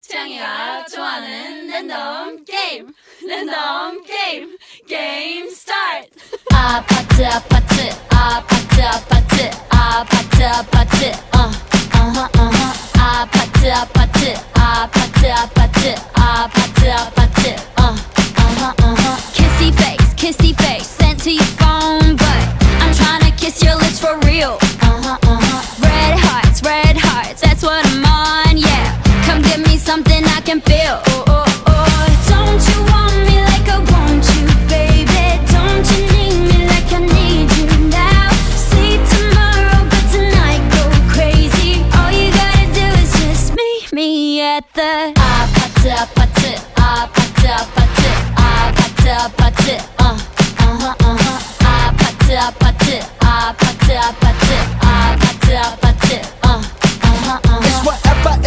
태양이가 좋아하는 랜덤 게임 랜덤 게임 게임 스타트 아파트 아파트 아파트 아파트 아파트 아파트 아파트 아파트 아파트 아파트 아파트 아파트 kissy face sent to your phone but I'm tryna kiss your lips for real red hearts that's what I'm on yeah come give me something I can feel don't you want me like I want you baby don't you need me like I need you now see tomorrow but tonight go crazy all you gotta do is just meet me at the 아파트 아파트 아파트 아파트 아파트 아파트 아파트 아파트 아파트 아파트 아파트 아파트